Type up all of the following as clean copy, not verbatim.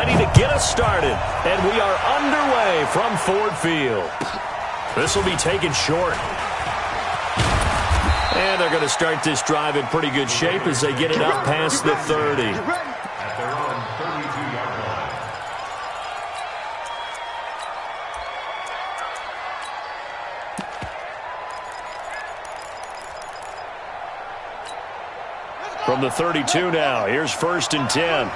ready to get us started. And we are underway from Ford Field. This will be taken short. And they're going to start this drive in pretty good shape as they get it up past the 30. At their own 32-yard line. From the 32 now, here's 1st and 10.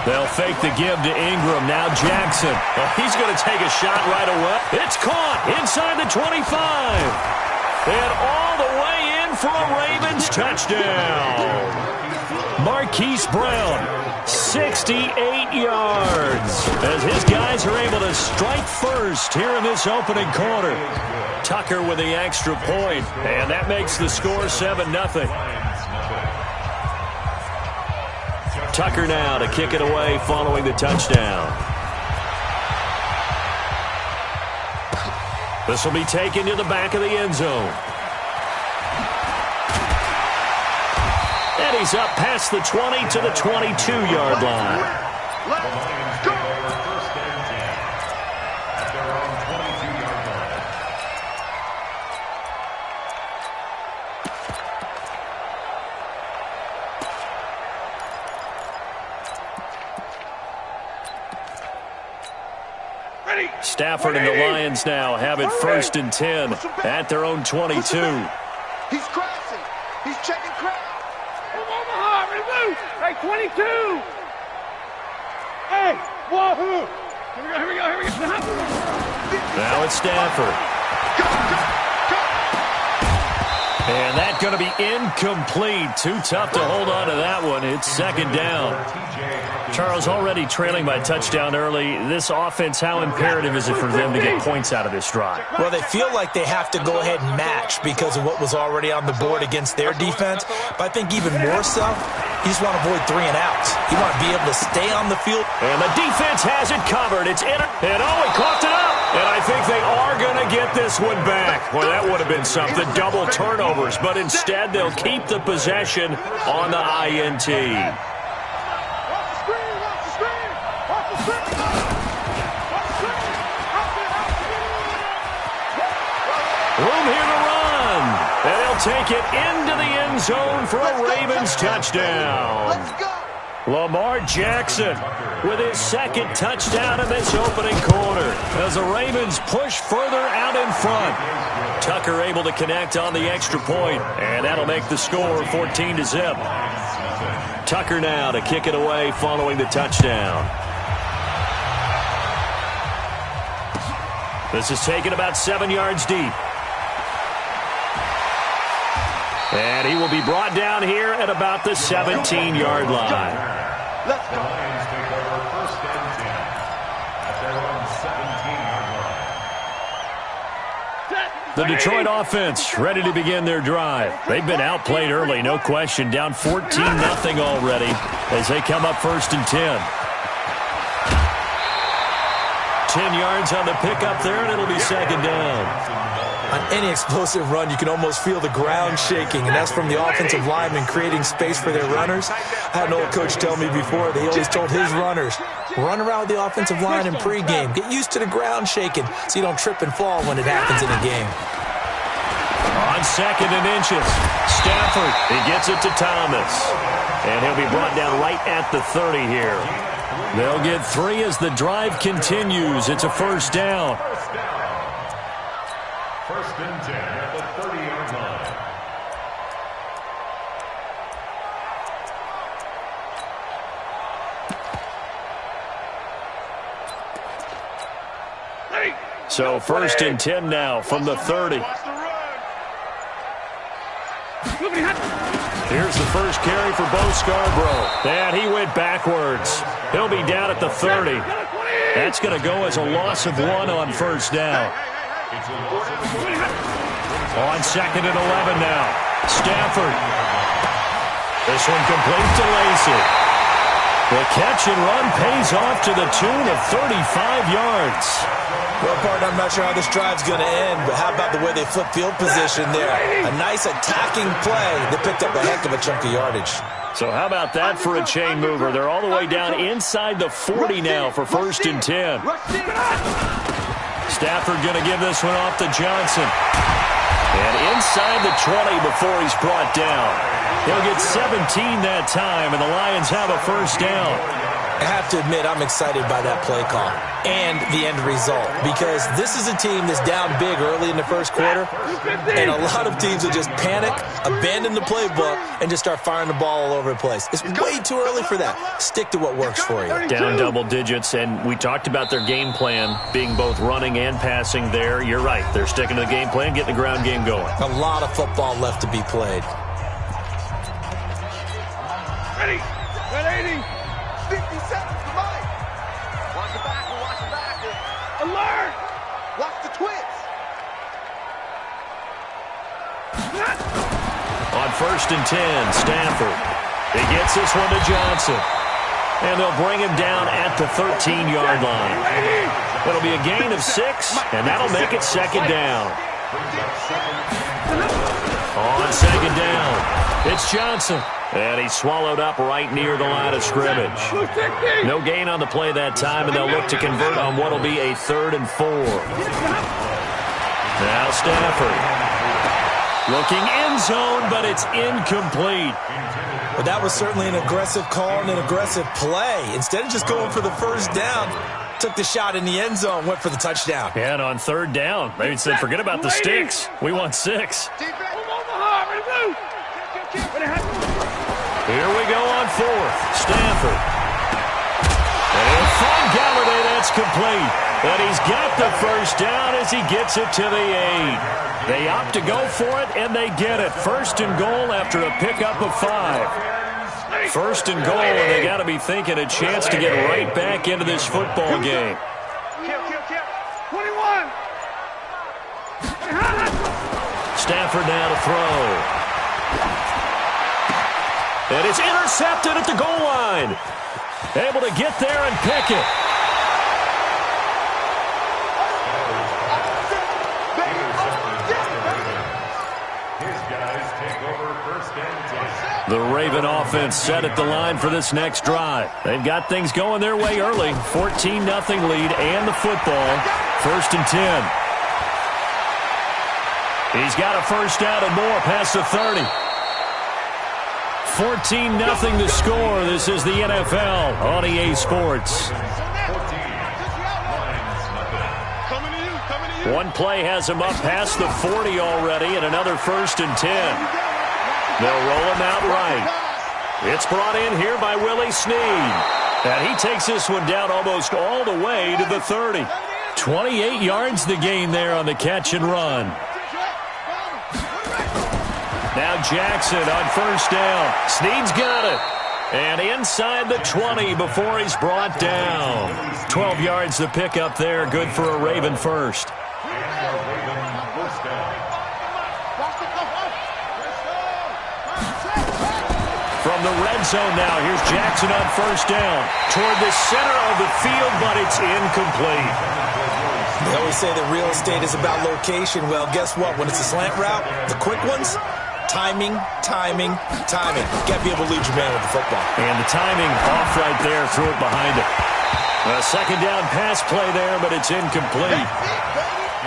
They'll fake the give to Ingram. Now Jackson. Well, he's going to take a shot right away. It's caught inside the 25. And all the way in for a Ravens touchdown. Marquise Brown, 68 yards. As his guys are able to strike first here in this opening quarter. Tucker with the extra point. And that makes the score 7-0. Tucker now to kick it away following the touchdown. This will be taken to the back of the end zone. And he's up past the 20 to the 22-yard line. Let's go. First and 10 at their own 22-yard line. Stafford and the Lions now have it 1st and 10 at their own 22. He's crashing. He's checking crowd. Hey, 22. Hey, wahoo. Here we go. Now it's Stafford. And that's going to be incomplete. Too tough to hold on to that one. It's 2nd down. Charles, already trailing by touchdown early. This offense, how imperative is it for them to get points out of this drive? Well, they feel like they have to go ahead and match because of what was already on the board against their defense. But I think even more so, you just want to avoid 3 and outs. You want to be able to stay on the field. And the defense has it covered. It's in. And he coughed it up. And I think they are going to get this one back. Well, that would have been something. Double turnovers. But instead, they'll keep the possession on the INT. Room here to run. And he'll take it into the end zone for a Ravens touchdown. Lamar Jackson with his 2nd touchdown in this opening quarter as the Ravens push further out in front. Tucker able to connect on the extra point, and that'll make the score 14-0. Tucker now to kick it away following the touchdown. This is taken about 7 yards deep. And he will be brought down here at about the 17-yard line. The Lions take over 1st and 10 at their own 17-yard line. The Detroit offense ready to begin their drive. They've been outplayed early, no question. Down 14-0 already as they come up 1st and 10. 10 yards on the pickup there, and it'll be 2nd down. On any explosive run, you can almost feel the ground shaking, and that's from the offensive linemen creating space for their runners. I had an old coach tell me before, they always told his runners, run around with the offensive line in pregame. Get used to the ground shaking so you don't trip and fall when it happens in a game. On 2nd and inches, Stafford, he gets it to Thomas. And he'll be brought down right at the 30 here. They'll get 3 as the drive continues. It's a 1st down. 1st and 10 at the 30-yard line. So 1st and 10 now from the 30. Here's the first carry for Bo Scarborough. And he went backwards. He'll be down at the 30. That's going to go as a loss of 1 on 1st down. On 2nd and 11 now. Stafford. This one complete to Lacy. The catch and run pays off to the tune of 35 yards. Well, partner, I'm not sure how this drive's going to end, but how about the way they flip field position there? A nice attacking play that picked up a heck of a chunk of yardage. So how about that for a chain mover? They're all the way down inside the 40 now for 1st and 10. Stafford going to give this one off to Johnson. And inside the 20 before he's brought down. He'll get 17 that time, and the Lions have a 1st down. I have to admit, I'm excited by that play call and the end result, because this is a team that's down big early in the first quarter, and a lot of teams will just panic, abandon the playbook, and just start firing the ball all over the place. It's way too early for that. Stick to what works for you. Down double digits, and we talked about their game plan being both running and passing there. You're right. They're sticking to the game plan, getting the ground game going. A lot of football left to be played. Ready. 50 seconds to Mike. Watch the back. Alert. Watch the twist. On 1st and 10, Stafford. He gets this one to Johnson. And they'll bring him down at the 13-yard line. It'll be a gain of 6, and that'll make it 2nd down. On 2nd down, it's Johnson. And he's swallowed up right near the line of scrimmage. No gain on the play that time, and they'll look to convert on what will be a 3rd and 4. Now Stafford. Looking end zone, but it's incomplete. But that was certainly an aggressive call and an aggressive play. Instead of just going for the 1st down, took the shot in the end zone, went for the touchdown. And on 3rd down, they said, forget about the sticks. We want 6. Here we go on 4th. Stafford. And from Galladay, that's complete. And he's got the 1st down as he gets it to the 8. They opt to go for it, and they get it. 1st and goal after a pickup of 5. 1st and goal, and they got to be thinking a chance to get right back into this football game. 21. Stafford now to throw. And it's intercepted at the goal line. Able to get there and pick it. The Raven offense set at the line for this next drive. They've got things going their way early. 14-0 lead and the football. 1st and 10. He's got a 1st down and more past the 30. 14-0 the score. This is the NFL on EA Sports. One play has him up past the 40 already, and another 1st and 10. They'll roll him out right. It's brought in here by Willie Snead. And he takes this one down almost all the way to the 30. 28 yards the gain there on the catch and run. Now Jackson on 1st down. Snead's got it. And inside the 20 before he's brought down. 12 yards the pickup there. Good for a Raven 1st. From the red zone now, here's Jackson on 1st down. Toward the center of the field, but it's incomplete. They always say that real estate is about location. Well, guess what? When it's a slant route, the quick ones, timing. Got to be able to lead your man with the football. And the timing off right there, threw it behind him. A 2nd down pass play there, but it's incomplete.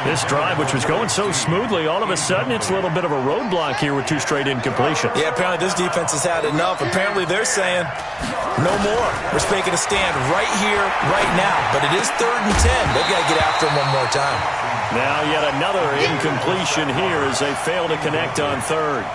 This drive, which was going so smoothly, all of a sudden it's a little bit of a roadblock here with 2 straight incompletions. Yeah, apparently this defense has had enough. Apparently they're saying, no more. We're making a stand right here, right now. But it is 3rd and 10. They've got to get after him one more time. Now yet another incompletion here as they fail to connect on 3rd.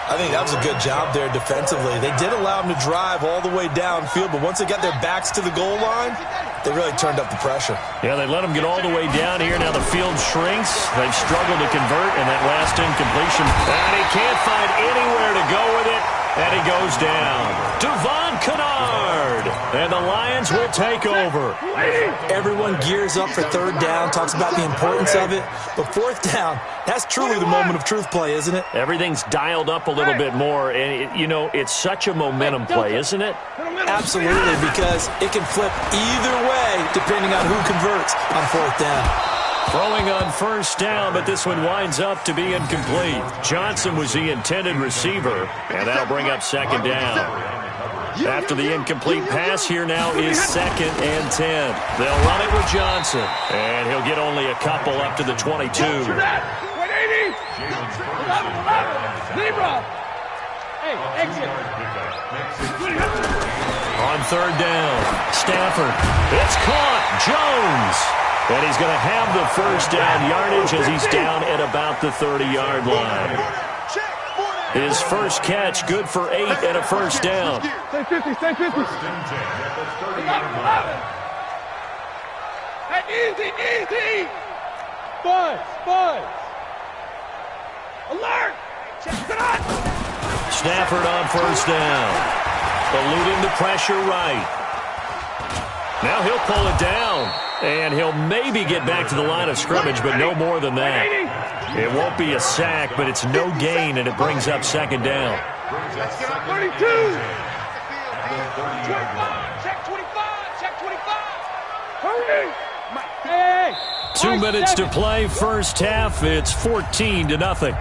I think that was a good job there defensively. They did allow them to drive all the way downfield, but once they got their backs to the goal line, they really turned up the pressure. Yeah, they let them get all the way down here. Now the field shrinks. They've struggled to convert, and that last incompletion. And he can't find anywhere to go with it. And he goes down. Devon Kennard. And the Lions will take over. Everyone gears up for third down, talks about the importance of it. But fourth down, that's truly the moment of truth play, isn't it? Everything's dialed up a little bit more. And, it's such a momentum play, isn't it? Absolutely, because it can flip either way depending on who converts on fourth down. Throwing on first down, but this one winds up to be incomplete. Johnson was the intended receiver, and that'll bring up second down. After the incomplete pass, here now is 2nd and 10. They'll run it with Johnson, and he'll get only a couple up to the 22. 180. Zebra. Hey, exit. On third down, Stafford. It's caught. Jones. And he's going to have the first down yardage as he's down at about the 30-yard line. His first catch, good for 8 and a first down. Stay 50, stay 50. Hey, easy. Buzz. Alert. Stafford on first down. Eluding the pressure right. Now he'll pull it down. And he'll maybe get back to the line of scrimmage, but no more than that. It won't be a sack, but it's no gain, and it brings up second down. 32. Check 25. Hurry. Hey. 2 minutes to play, first half. It's 14-0.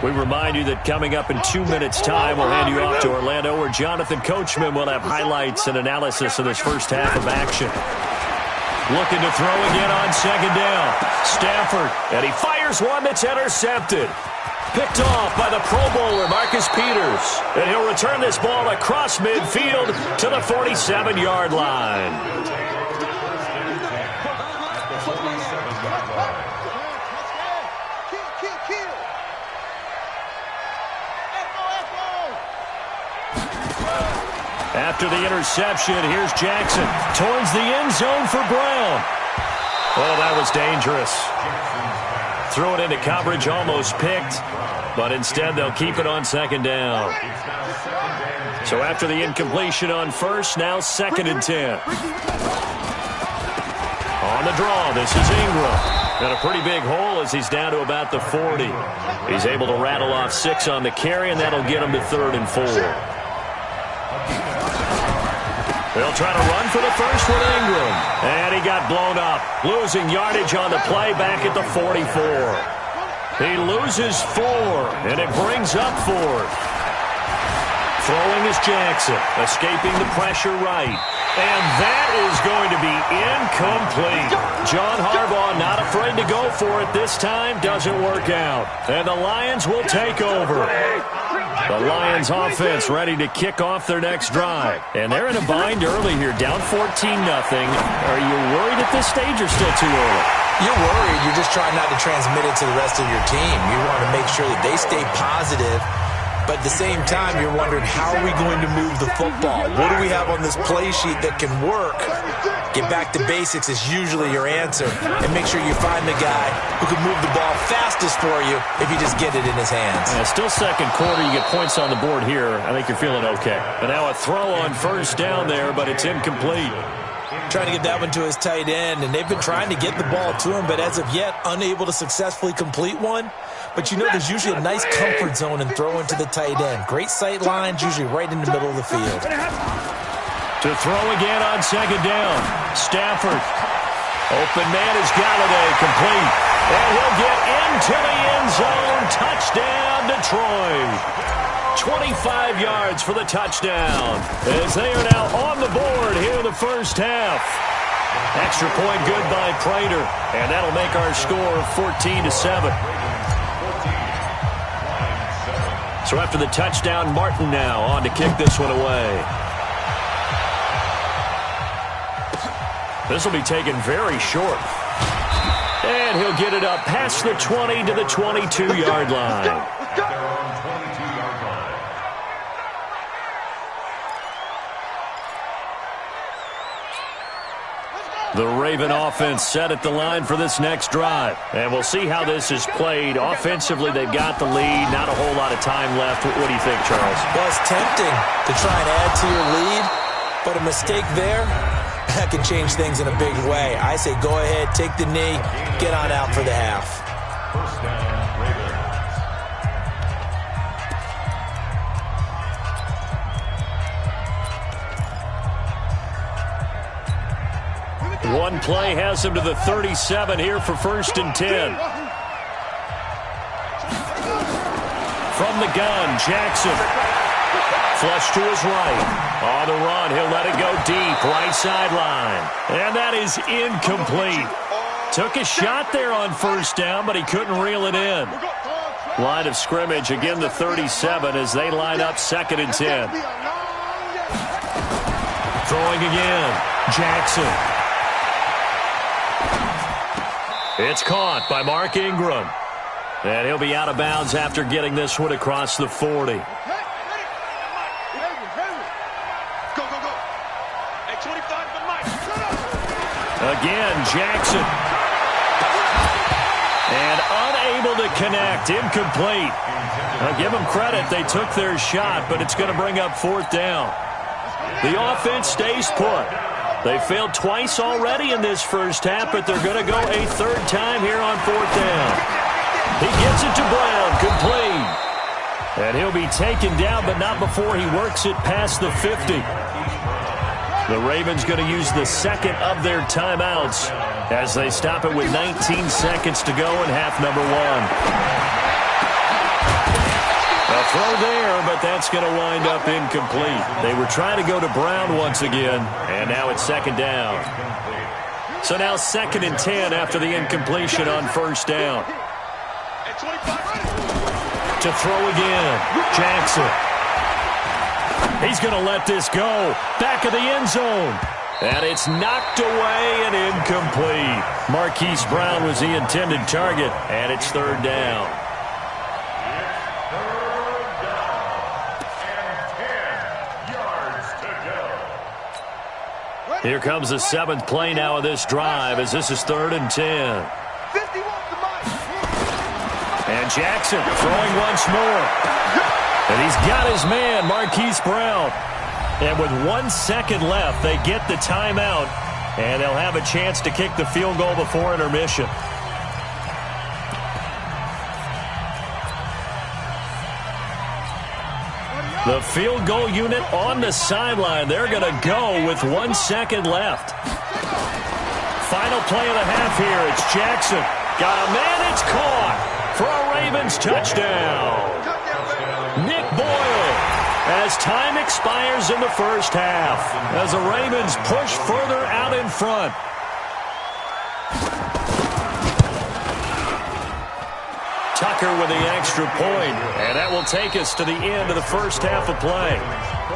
We remind you that coming up in 2 minutes' time, we'll hand you off to Orlando, where Jonathan Coachman will have highlights and analysis of this first half of action. Looking to throw again on second down. Stafford, and he fires one that's intercepted. Picked off by the Pro Bowler, Marcus Peters. And he'll return this ball across midfield to the 47-yard line. After the interception, here's Jackson towards the end zone for Brown. Oh, that was dangerous. Threw it into coverage, almost picked, but instead they'll keep it on second down. So after the incompletion on first, now 2nd and 10. On the draw, this is Ingram. And a pretty big hole as he's down to about the 40. He's able to rattle off 6 on the carry, and that'll get him to 3rd and 4. They'll try to run for the first with Ingram. And he got blown up. Losing yardage on the play back at the 44. He loses 4, and it brings up 4th. Throwing is Jackson, escaping the pressure right. And that is going to be incomplete. John Harbaugh not afraid to go for it this time. Doesn't work out. And the Lions will take over. The Lions offense ready to kick off their next drive. And they're in a bind early here, down 14-0. Are you worried at this stage or still too early? You're worried. You're just trying not to transmit it to the rest of your team. You want to make sure that they stay positive. But at the same time, you're wondering, how are we going to move the football? What do we have on this play sheet that can work? Get back to basics is usually your answer. And make sure you find the guy who can move the ball fastest for you if you just get it in his hands. Still second quarter. You get points on the board here. I think you're feeling okay. And now a throw on first down there, but it's incomplete. Trying to get that one to his tight end, and they've been trying to get the ball to him, but as of yet, unable to successfully complete one. But you know there's usually a nice comfort zone in throwing to the tight end. Great sight lines, usually right in the middle of the field. To throw again on second down. Stafford. Open man is Galladay, complete. And he'll get into the end zone. Touchdown, Detroit. 25 yards for the touchdown as they are now on the board here in the first half. Extra point good by Prater, and that'll make our score 14-7. So after the touchdown, Martin now on to kick this one away. This will be taken very short. And he'll get it up past the 20 to the 22-yard line. The Raven offense set at the line for this next drive. And we'll see how this is played. Offensively, they've got the lead. Not a whole lot of time left. What do you think, Charles? Well, it's tempting to try and add to your lead, but a mistake there, that can change things in a big way. I say go ahead, take the knee, get on out for the half. First down, Ravens. One play has him to the 37 here for 1st and 10. From the gun, Jackson. Flush to his right. On the run, he'll let it go deep, right sideline. And that is incomplete. Took a shot there on 1st down, but he couldn't reel it in. Line of scrimmage, again the 37 as they line up 2nd and 10. Throwing again, Jackson. It's caught by Mark Ingram. And he'll be out of bounds after getting this one across the 40. Go, go, go. Hey, 25 for Mike. Again, Jackson. And unable to connect. Incomplete. I'll give them credit. They took their shot, but it's going to bring up 4th down. The offense stays put. They failed twice already in this first half, but they're going to go a 3rd time here on 4th down. He gets it to Brown, complete. And he'll be taken down, but not before he works it past the 50. The Ravens going to use the 2nd of their timeouts as they stop it with 19 seconds to go in half number 1. A throw there, but that's going to wind up incomplete. They were trying to go to Brown once again, and now it's 2nd down. So now 2nd and 10 after the incompletion on 1st down. To throw again, Jackson. He's going to let this go. Back of the end zone. And it's knocked away and incomplete. Marquise Brown was the intended target, and it's 3rd down. Here comes the 7th play now of this drive as this is 3rd and 10. And Jackson throwing once more. And he's got his man, Marquise Brown. And with 1 second left, they get the timeout, and they'll have a chance to kick the field goal before intermission. The field goal unit on the sideline. They're going to go with 1 second left. Final play of the half here. It's Jackson. Got a man. It's caught for a Ravens touchdown. Nick Boyle as time expires in the first half as the Ravens push further out in front. Tucker with the extra point, and that will take us to the end of the first half of play.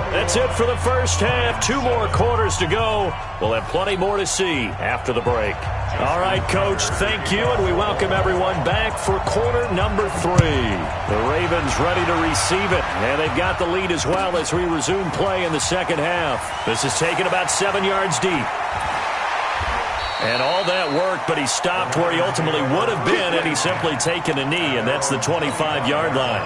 That's it for the first half. 2 more quarters to go. We'll have plenty more to see after the break. All right, Coach, thank you, and we welcome everyone back for quarter number 3. The Ravens ready to receive it, and they've got the lead as well as we resume play in the second half. This is taken about 7 yards deep. And all that work, but he stopped where he ultimately would have been had he simply taken a knee, and that's the 25-yard line.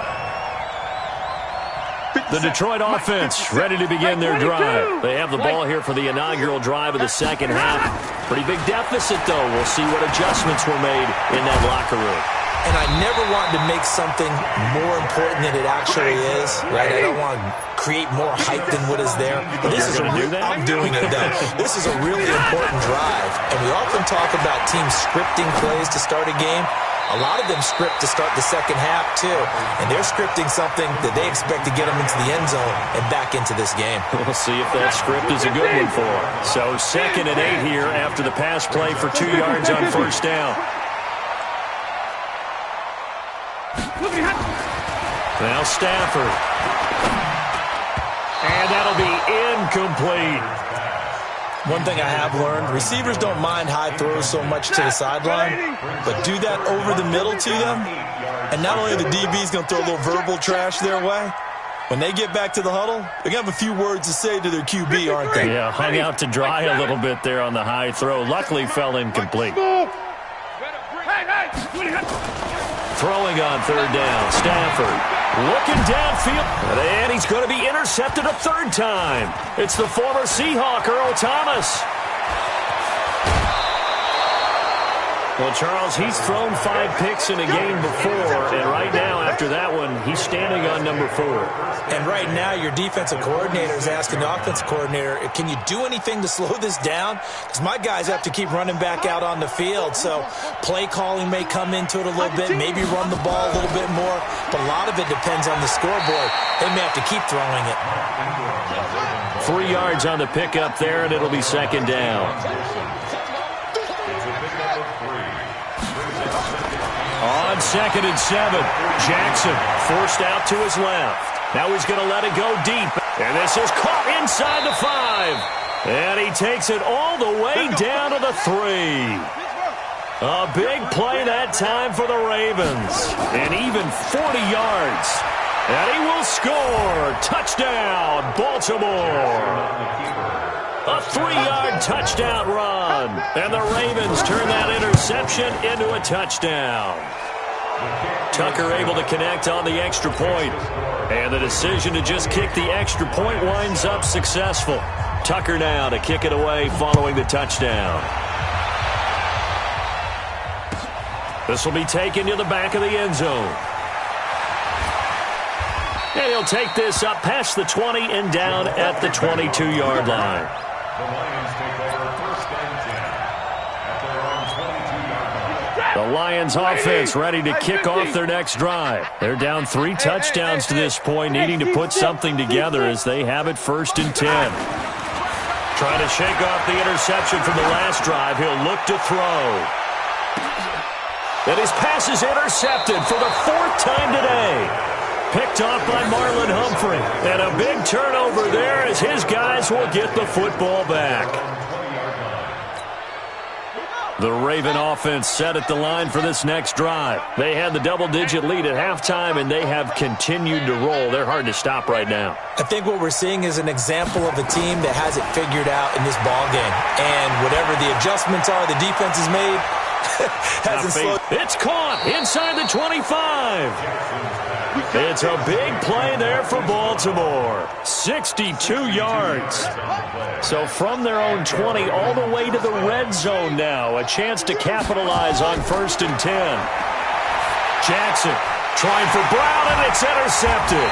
The Detroit offense ready to begin their drive. They have the ball here for the inaugural drive of the second half. Pretty big deficit, though. We'll see what adjustments were made in that locker room. And I never wanted to make something more important than it actually is, right? I don't want to create more hype than what is there. But this is I'm doing it, though. This is a really important drive. And we often talk about teams scripting plays to start a game. A lot of them script to start the second half, too. And they're scripting something that they expect to get them into the end zone and back into this game. We'll see if that script is a good one for them. So 2nd and 8 here after the pass play for 2 yards on first down. Now Stafford. And that'll be incomplete. One thing I have learned, receivers don't mind high throws so much to the sideline, but do that over the middle to them, and not only are the DBs going to throw a little verbal trash their way, When they get back to the huddle, they're going to have a few words to say to their QB, aren't they? Yeah, hung out to dry a little bit there on the high throw. Luckily fell incomplete. Throwing on third down, Stafford looking downfield, and he's going to be intercepted a third time. It's the former Seahawk, Earl Thomas. Well, Charles, he's thrown 5 picks in a game before, and right now, after that one, he's standing on number 4. And right now, your defensive coordinator is asking the offensive coordinator, can you do anything to slow this down? Because my guys have to keep running back out on the field, so play calling may come into it a little bit, maybe run the ball a little bit more, but a lot of it depends on the scoreboard. They may have to keep throwing it. 3 yards on the pickup there, and it'll be second down. On 2nd and 7, Jackson forced out to his left. Now he's going to let it go deep. And this is caught inside the 5. And he takes it all the way down to the 3. A big play that time for the Ravens. And even 40 yards. And he will score. Touchdown, Baltimore. A 3-yard touchdown run. And the Ravens turn that interception into a touchdown. Tucker able to connect on the extra point. And the decision to just kick the extra point winds up successful. Tucker now to kick it away following the touchdown. This will be taken to the back of the end zone. And he'll take this up past the 20 and down at the 22-yard line. The Lions take over 1st and 10 at their own 22-yard line. The Lions offense ready to kick off their next drive. They're down 3 touchdowns to this point, needing to put something together as they have it 1st and 10. Trying to shake off the interception from the last drive. He'll look to throw. And his pass is intercepted for the 4th time today. Picked off by Marlon Humphrey. And a big turnover there as his guys will get the football back. The Raven offense set at the line for this next drive. They had the double-digit lead at halftime, and they have continued to roll. They're hard to stop right now. I think what we're seeing is an example of a team that has it figured out in this ballgame. And whatever the adjustments are the defense has made, hasn't slowed. It's caught inside the 25. It's a big play there for Baltimore. 62 yards. So from their own 20 all the way to the red zone now. A chance to capitalize on 1st and 10. Jackson trying for Brown, and it's intercepted.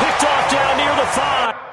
Picked off down near the 5.